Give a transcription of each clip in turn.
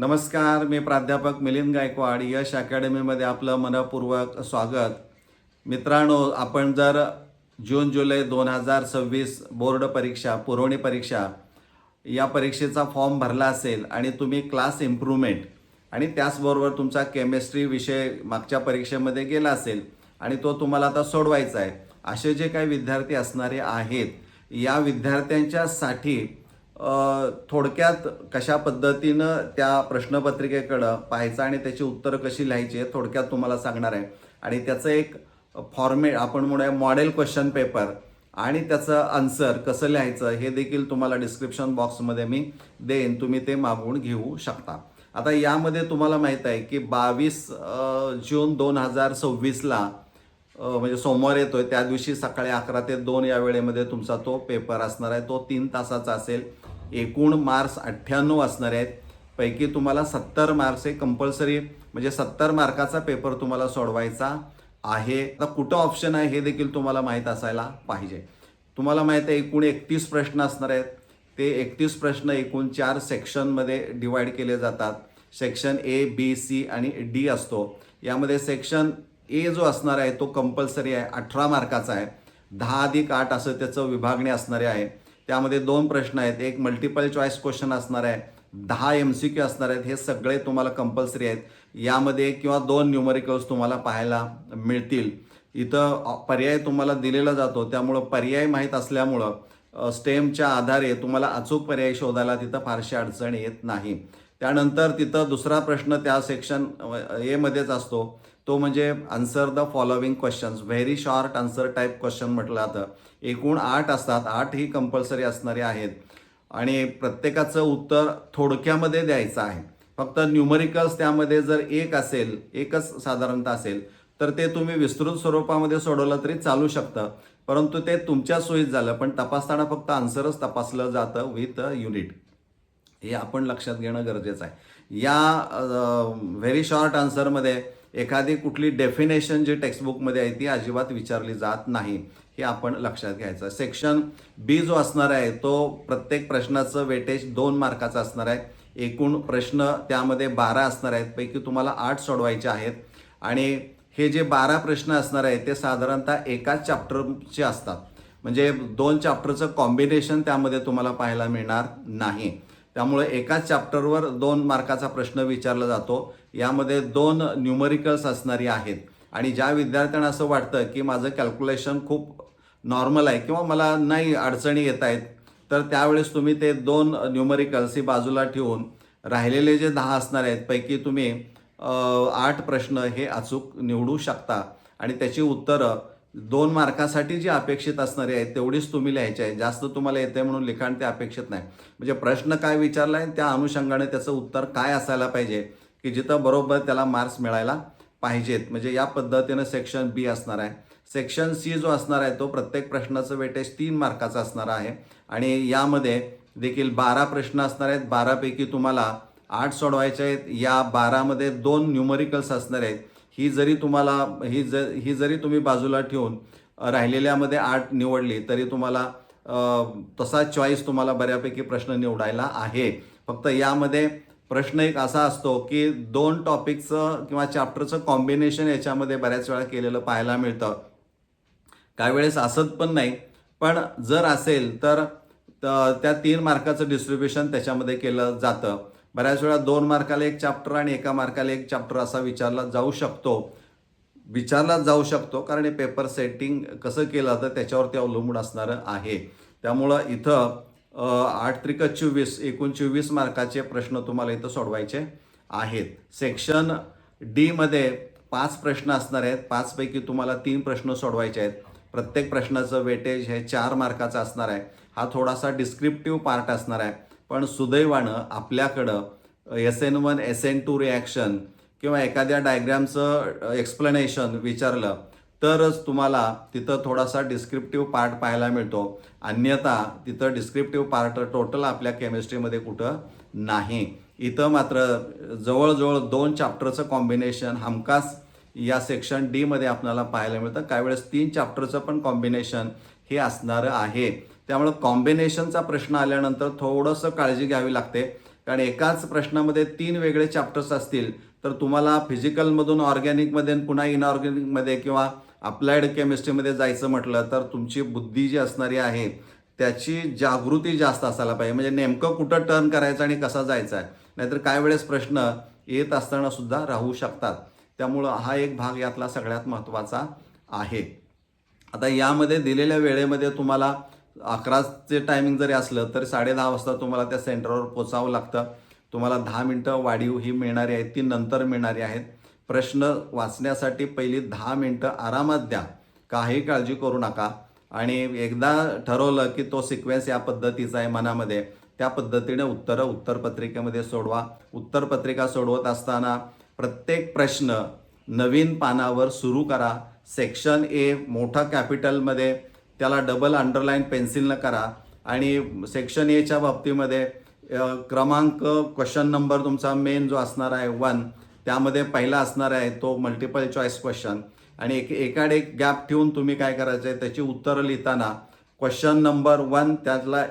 नमस्कार, मी प्राध्यापक मिलिंद गायकवाड. यश अकॅडमीमध्ये आपलं मनपूर्वक स्वागत. मित्रांनो, आपण जर जून-जुलै 2026 बोर्ड परीक्षा, पुरवणी परीक्षा या परीक्षेचा फॉर्म भरला असेल आणि तुम्ही क्लास इम्प्रूव्हमेंट आणि त्याचबरोबर तुमचा केमिस्ट्री विषय मागच्या परीक्षेमध्ये गेला असेल आणि तो तुम्हाला आता सोडवायचा आहे, असे जे काही विद्यार्थी असणारे आहेत, या विद्यार्थ्यांच्यासाठी थोडक्यात कशा पद्धतीनं त्या प्रश्नपत्रिकेकडं पाहायचं आणि त्याची उत्तरं कशी लिहायची आहे थोडक्यात तुम्हाला सांगणार आहे. आणि त्याचं एक फॉर्मेट आपण म्हणूया मॉडेल क्वेश्चन पेपर आणि त्याचं आन्सर कसं लिहायचं हे देखील तुम्हाला डिस्क्रिप्शन बॉक्समध्ये मी देईन, तुम्ही ते मागवून घेऊ शकता. आता यामध्ये तुम्हाला माहीत आहे की 22 जून 2026ला म्हणजे सोमवार येतोय, त्या दिवशी सकाळी 11 ते 2 या वेळेमध्ये तुमचा तो पेपर असणार आहे. तो 3 तासाचा असेल. एकूण मार्क्स 98 असणार आहेत. पैकी तुम्हाला 70 मार्क्स हे कंपल्सरी, म्हणजे 70 मार्काचा पेपर तुम्हाला सोडवायचा आहे. आता कुठं ऑप्शन आहे हे देखील तुम्हाला माहीत असायला पाहिजे. तुम्हाला माहीत आहे एकूण 31 प्रश्न असणार आहेत. ते 31 प्रश्न एकूण 4 सेक्शनमध्ये डिवाईड केले जातात. सेक्शन ए, बी, सी आणि डी असतो. यामध्ये सेक्शन ए जो असणार आहे तो कंपल्सरी आहे, 18 मार्काचा आहे. 10+8 असं त्याचं विभागणी असणारे आहे. त्यामध्ये 2 प्रश्न आहेत. एक मल्टिपल चॉईस क्वेश्चन असणार आहे, 10 MCQ असणार आहेत. हे सगळे तुम्हाला कंपल्सरी आहेत. यामध्ये किंवा 2 न्यूमरिकल्स तुम्हाला पाहायला मिळतील. इथं पर्याय तुम्हाला दिलेला जातो, त्यामुळं पर्याय माहीत असल्यामुळं स्टेमच्या आधारे तुम्हाला अचूक पर्याय शोधायला तिथं फारशी अडचण येत नाही. त्यानंतर तिथं दुसरा प्रश्न त्या सेक्शन एमध्येच असतो, तो म्हणजे answer the following questions. Very short answer type question म्हटलं जातं. एकूण 8 असतात. 8 ही कंपल्सरी असणारे आहेत आणि प्रत्येकाचं उत्तर थोडक्यामध्ये द्यायचं आहे. फक्त न्यूमरिकल्स त्यामध्ये जर एक असेल, एकच साधारणतः असेल, तर ते तुम्ही विस्तृत स्वरूपामध्ये सोडवलं तरी चालू शकतं, परंतु ते तुमच्या सोयीत झालं. पण तपासताना फक्त आन्सरच तपासलं जातं विथ युनिट, हे आपण लक्षात घेणं गरजेचं आहे. या व्हेरी शॉर्ट आन्सरमध्ये एखादी कुठली डेफिनेशन जी टेक्स्टबुकमध्ये आहे ती अजिबात विचारली जात नाही, हे आपण लक्षात घ्यायचं. सेक्शन बी जो असणार आहे तो प्रत्येक प्रश्नाचं वेटेज 2 मार्काचं असणार आहे. एकूण प्रश्न त्यामध्ये 12 असणार आहेत. पैकी तुम्हाला 8 सोडवायचे आहेत आणि हे जे 12 प्रश्न असणार आहेत ते साधारणतः एकाच चॅप्टरचे असतात. म्हणजे 2 चॅप्टरचं कॉम्बिनेशन त्यामध्ये तुम्हाला पाहायला मिळणार नाही. त्यामुळे एकाच चॅप्टरवर 2 मार्काचा प्रश्न विचारला जातो. यामध्ये 2 न्यूमरिकल्स असणारी आहेत आणि ज्या विद्यार्थ्यांना असं वाटतं की माझं कॅल्क्युलेशन खूप नॉर्मल आहे किंवा मला नाही अडचणी येत आहेत, तर त्यावेळेस तुम्ही ते 2 न्यूमरिकल्स ही बाजूला ठेवून राहिलेले जे 10 असणार आहेत पैकी तुम्ही 8 प्रश्न हे अचूक निवडू शकता आणि त्याची उत्तरं 2 मार्कासाठी जी अपेक्षित असणारी आहेत तेवढीच तुम्ही लिहायची आहे. जास्त तुम्हाला येते म्हणून लिखाण ते अपेक्षित नाही. म्हणजे प्रश्न काय विचारला आहे त्या अनुषंगाने त्याचं उत्तर काय असायला पाहिजे की जिथं बरोबर त्याला मार्क्स मिळायला पाहिजेत. म्हणजे या पद्धतीनं सेक्शन बी असणार आहे. सेक्शन सी जो असणार आहे तो प्रत्येक प्रश्नाचं वेटेज 3 मार्काचं असणार आहे आणि यामध्ये देखील 12 प्रश्न असणार आहेत. 12 पैकी तुम्हाला 8 सोडवायचे आहेत. या 12मध्ये 2 न्यूमरिकल्स असणार आहेत. ही जरी तुम्ही बाजूला ठेवून राहिलेल्यामध्ये 8 निवडली तरी तुम्हाला तसा चॉईस तुम्हाला बऱ्यापैकी प्रश्न निवडायला आहे. फक्त यामध्ये प्रश्न एक असा असतो की 2 टॉपिकचं किंवा चॅप्टरचं कॉम्बिनेशन याच्यामध्ये बऱ्याच वेळा केलेलं पाहायला मिळतं. काही वेळेस असत पण नाही, पण जर असेल तर त्या 3 मार्काचं डिस्ट्रीब्युशन त्याच्यामध्ये केलं जातं. बऱ्याच वेळा 2 मार्काला एक चॅप्टर आणि 1 मार्काला एक चॅप्टर असा विचारला जाऊ शकतो कारण हे पेपर सेटिंग कसं केलं जातं त्याच्यावरती अवलंबून असणारं आहे. त्यामुळं इथं 8×3=24 एकूण 24 मार्काचे प्रश्न तुम्हाला इथं सोडवायचे आहेत. सेक्शन डीमध्ये 5 प्रश्न असणार आहेत. 5 पैकी तुम्हाला 3 प्रश्न सोडवायचे आहेत. प्रत्येक प्रश्नाचं वेटेज हे 4 मार्काचं असणार आहे. हा थोडासा डिस्क्रिप्टिव्ह पार्ट असणार आहे, पण सुदैवानं आपल्याकडं SN1 SN2 रिॲक्शन किंवा एखाद्या डायग्रॅमचं एक्सप्लेनेशन विचारलं तरच तुम्हाला तिथं थोडासा डिस्क्रिप्टिव्ह पार्ट पाहायला मिळतो. अन्यथा तिथं डिस्क्रिप्टिव्ह पार्ट टोटल आपल्या केमिस्ट्रीमध्ये कुठं नाही. इथं मात्र जवळजवळ 2 चॅप्टरचं कॉम्बिनेशन हमखास या सेक्शन डीमध्ये आपल्याला पाहायला मिळतं. काही वेळेस 3 चॅप्टरचं पण कॉम्बिनेशन हे असणारं आहे. त्यामुळे कॉम्बिनेशनचा प्रश्न आल्यानंतर थोडंसं काळजी घ्यावी लागते. कारण एकाच प्रश्नामध्ये 3 वेगळे चॅप्टर्स असतील तर तुम्हाला फिजिकलमधून ऑर्गॅनिकमध्ये पुन्हा इनऑर्गॅनिकमध्ये किंवा अप्लाइड केमिस्ट्रीमध्ये जायचं म्हटलं तर तुमची बुद्धी जी असणारी आहे त्याची जागृती जास्त असायला पाहिजे. म्हणजे नेमकं कुठं टर्न करायचं आणि कसा जायचा आहे. नाहीतर काय वेळेस प्रश्न येत असताना सुद्धा राहू शकतात. त्यामुळं हा एक भाग यातला सगळ्यात महत्त्वाचा आहे. आता यामध्ये दिलेल्या वेळेमध्ये तुम्हाला 11चे टायमिंग जरी असलं तरी 10:30 वाजता तुम्हाला त्या सेंटरवर पोचावं लागतं. तुम्हाला 10 मिनटं वाढीव ही मिळणारी आहेत, ती नंतर मिळणारी आहेत. प्रश्न वाचण्यासाठी पहिली 10 मिनटं आरामात द्या. काही काळजी करू नका. आणि एकदा ठरवलं की तो सिक्वेन्स या पद्धतीचा आहे मनामध्ये, त्या पद्धतीने उत्तरपत्रिकेमध्ये सोडवा. उत्तरपत्रिका सोडवत असताना प्रत्येक प्रश्न नवीन पानावर सुरू करा. सेक्शन ए मोठा कॅपिटलमध्ये त्याला डबल अंडरलाईन पेन्सिलनं करा. आणि सेक्शन एच्या बाबतीमध्ये क्रमांक क्वेश्चन नंबर तुमचा मेन जो असणार आहे 1 त्यामध्ये पहिला असणार आहे तो मल्टिपल चॉईस क्वेश्चन. आणि एकाड एक गॅप ठेवून तुम्ही काय करायचं आहे त्याची उत्तरं लिहिताना क्वेश्चन नंबर 1 त्यातला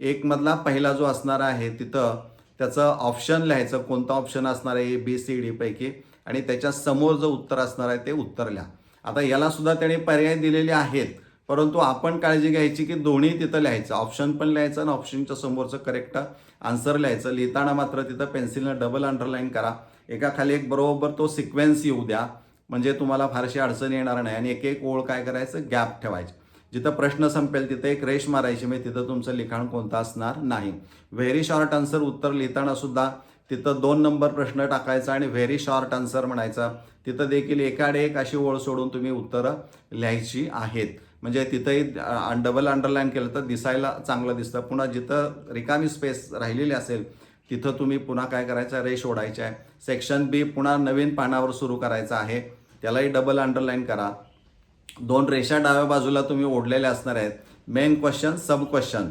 एक मधला पहिला जो असणार आहे तिथं त्याचं ऑप्शन लिहायचं. कोणता ऑप्शन असणार आहे ABCD पैकी आणि त्याच्या समोर जो उत्तर असणार आहे ते उत्तर लिहा. आता याला सुद्धा त्याने पर्याय दिलेले आहेत, परंतु आपण काळजी घ्यायची की दोन्ही तिथं लिहायचं. ऑप्शन पण लिहायचं आणि ऑप्शनच्या समोरचं करेक्ट आन्सर लिहायचं. लिहिताना मात्र तिथं पेन्सिलनं डबल अंडरलाईन करा. एकाखाली एक बरोबर तो सिक्वेन्स येऊ द्या, म्हणजे तुम्हाला फारशी अडचण येणार नाही. आणि एक एक ओळ काय करायचं गॅप ठेवायची. जिथं प्रश्न संपेल तिथं एक रेष मारायची, म्हणजे तिथं तुमचं लिखाण कोणतं असणार नाही. व्हेरी शॉर्ट आन्सर उत्तर लिहिताना सुद्धा तिथं 2 नंबर प्रश्न टाकायचा आणि व्हेरी शॉर्ट आन्सर म्हणायचा. तिथं देखील एकाड एक अशी ओळ सोडून तुम्ही उत्तरं लिहायची आहेत. म्हणजे तिथंही डबल अंडरलाईन केलं तर दिसायला चांगलं दिसतं. पुन्हा जिथं रिकामी स्पेस राहिलेली असेल तिथं तुम्ही पुन्हा काय करायचं रेष ओढायची आहे. सेक्शन बी पुन्हा नवीन पानावर सुरू करायचं आहे, त्यालाही डबल अंडरलाईन करा. 2 रेषा डाव्या बाजूला तुम्ही ओढलेल्या असणार आहेत. मेन क्वेश्चन सब क्वेश्चन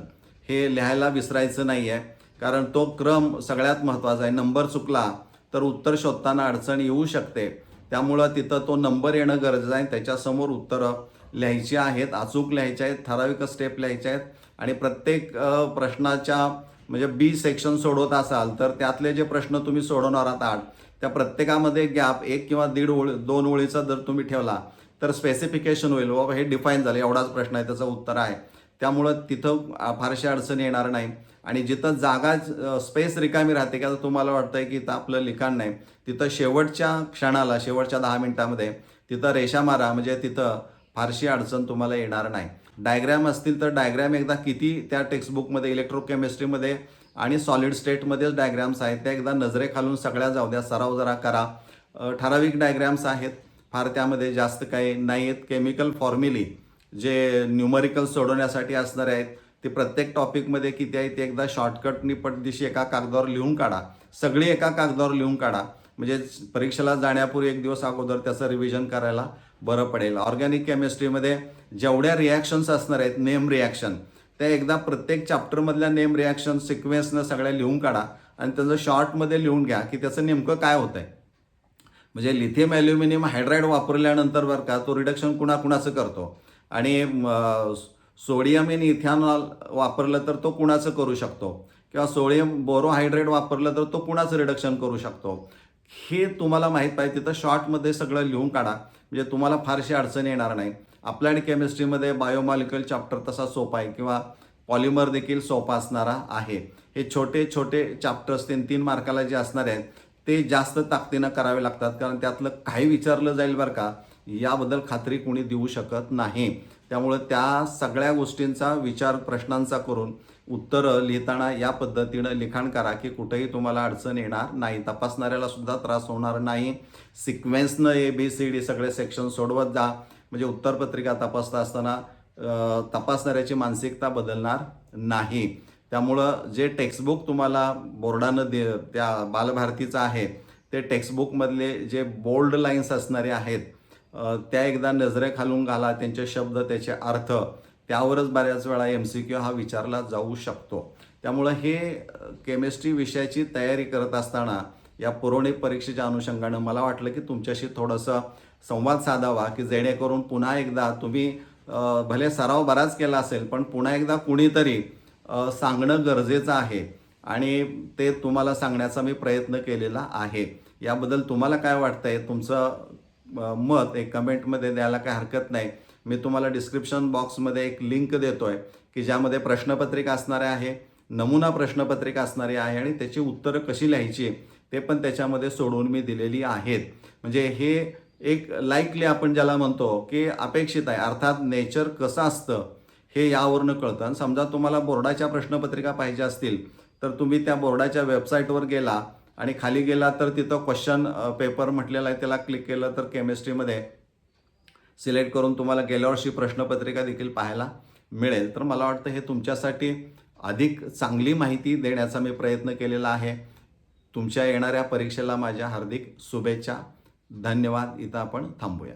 हे लिहायला विसरायचं नाही आहे, कारण तो क्रम सगळ्यात महत्त्वाचा आहे. नंबर चुकला तर उत्तर शोधताना अडचण येऊ शकते. त्यामुळं तिथं तो नंबर येणं गरजेचं आहे. त्याच्यासमोर उत्तरं लिहायची आहेत, अचूक लिहायचे आहेत, ठराविक स्टेप लिहायचे आहेत. आणि प्रत्येक प्रश्नाच्या म्हणजे बी सेक्शन सोडवत असाल तर त्यातले जे प्रश्न तुम्ही सोडवणार आहात त्या प्रत्येकामध्ये गॅप 1 किंवा 2 ओळीचा जर तुम्ही ठेवला तर स्पेसिफिकेशन होईल. बाबा हे डिफाईन झालं, एवढाच प्रश्न आहे, त्याचं उत्तर आहे. त्यामुळं तिथं फारशी अडचण येणार नाही. आणि जिथं जागा स्पेस रिकामी राहते का तुम्हाला वाटतंय की इथं आपलं लिखाण नाही, तिथं शेवटच्या क्षणाला शेवटच्या 10 मिनिटामध्ये तिथं रेषा मारा, म्हणजे तिथं फारशी अडचण तुम्हाला येणार नाही. डायग्रॅम असतील तर डायग्रॅम एकदा किती त्या टेक्स्टबुकमध्ये इलेक्ट्रोकेमिस्ट्रीमध्ये आणि सॉलिड स्टेटमध्येच डायग्रॅम्स आहेत त्या एकदा नजरेखालून सगळ्या जाऊ द्या, सराव जरा करा. ठराविक डायग्रॅम्स आहेत, फार त्यामध्ये जास्त काही नाही आहेत. केमिकल फॉर्म्युली जे न्यूमरिकल सोडवण्यासाठी असणारे आहेत ते प्रत्येक टॉपिकमध्ये किती आहे ते एकदा शॉर्टकटनी पटदिशी एका कागदावर लिहून काढा. सगळी एका कागदावर लिहून काढा, म्हणजे परीक्षेला जाण्यापूर्वी 1 दिवस अगोदर त्याचं रिव्हिजन करायला बरं पडेल. ऑर्गॅनिक केमिस्ट्रीमध्ये जेवढ्या रिॲक्शन्स असणार आहेत नेम रिॲक्शन त्या एकदा प्रत्येक चॅप्टरमधल्या नेम रिॲक्शन सिक्वेन्सनं सगळ्या लिहून काढा आणि त्याचं शॉर्टमध्ये लिहून घ्या की त्याचं नेमकं काय होतंय. म्हणजे लिथियम ॲल्युमिनियम हायड्राईड वापरल्यानंतर बरं का तो रिडक्शन कुणाकुणाचं करतो आणि सोडियम इन इथॅनॉल वापरलं तर तो कुणाचं करू शकतो किंवा सोडियम बोरोहायड्रेट वापरलं तर तो कुणाचं रिडक्शन करू शकतो हे तुम्हाला माहीत पाहिजे. तिथं शॉर्टमध्ये सगळं लिहून काढा, म्हणजे तुम्हाला फारशी अडचण येणार नाही. अप्लाइड केमिस्ट्रीमध्ये बायोमॉलिक्युल चॅप्टर तसा सोपा आहे किंवा पॉलिमर देखील सोपा असणारा आहे. हे छोटे छोटे चॅप्टर्स 3-3 मार्काला जे असणार आहेत ते जास्त ताकदीनं करावे लागतात, कारण त्यातलं काही विचारलं जाईल बरं का याबद्दल खात्री कोणी देऊ शकत नाही. त्यामुळं त्या सगळ्या गोष्टींचा विचार प्रश्नांचा करून उत्तरं लिहिताना या पद्धतीनं लिखाण करा की कुठेही तुम्हाला अडचण येणार नाही. तपासणाऱ्याला सुद्धा त्रास होणार नाही. सिक्वेन्सनं ABCD सगळे सेक्शन सोडवत जा, म्हणजे उत्तरपत्रिका तपासता असताना तपासणाऱ्याची मानसिकता बदलणार नाही. त्यामुळं जे टेक्स्टबुक तुम्हाला बोर्डानं त्या बालभारतीचं आहे ते टेक्स्टबुकमधले जे बोल्ड लाईन्स असणारे आहेत त्या एकदा नजरेखालून घाला. त्यांचे शब्द त्याचे अर्थ त्यावरच बऱ्याच वेळा MCQ हा विचारला जाऊ शकतो. त्यामुळं हे केमिस्ट्री विषयाची तयारी करत असताना या पुरवणी परीक्षेच्या अनुषंगानं मला वाटलं की तुमच्याशी थोडंसं संवाद साधावा की जेणेकरून पुन्हा एकदा तुम्ही भले सराव बराच केला असेल पण पुन्हा एकदा कुणीतरी सांगणं गरजेचं आहे आणि ते तुम्हाला सांगण्याचा मी प्रयत्न केलेला आहे. याबद्दल तुम्हाला काय वाटतंय, तुमचं मत एक कमेंटमध्ये द्यायला काही हरकत नाही. मी तुम्हाला डिस्क्रिप्शन बॉक्समध्ये एक लिंक देतोय की ज्यामध्ये प्रश्नपत्रिका असणार आहे, नमुना प्रश्नपत्रिका असणारी आहे आणि त्याची उत्तरं कशी लिहायची ते पण त्याच्यामध्ये सोडवून मी दिलेली आहेत. म्हणजे हे एक लाईकली आपण ज्याला म्हणतो की अपेक्षित आहे, अर्थात नेचर कसं असतं हे यावरनं कळतं. आणि समजा तुम्हाला बोर्डाच्या प्रश्नपत्रिका पाहिजे असतील तर तुम्ही त्या बोर्डाच्या वेबसाईटवर गेला आणि खाली गेला तर तिथं क्वेश्चन पेपर म्हटलेला आहे, त्याला क्लिक केलं तर केमिस्ट्रीमध्ये सिलेक्ट करून तुम्हाला गेल्या वर्षी प्रश्नपत्रिका देखील पाहायला मिळेल. तर मला वाटतं हे तुमच्यासाठी अधिक चांगली माहिती देण्याचा मी प्रयत्न केलेला आहे. तुमच्या येणाऱ्या परीक्षेला माझ्या हार्दिक शुभेच्छा. धन्यवाद. इथं आपण थांबूया.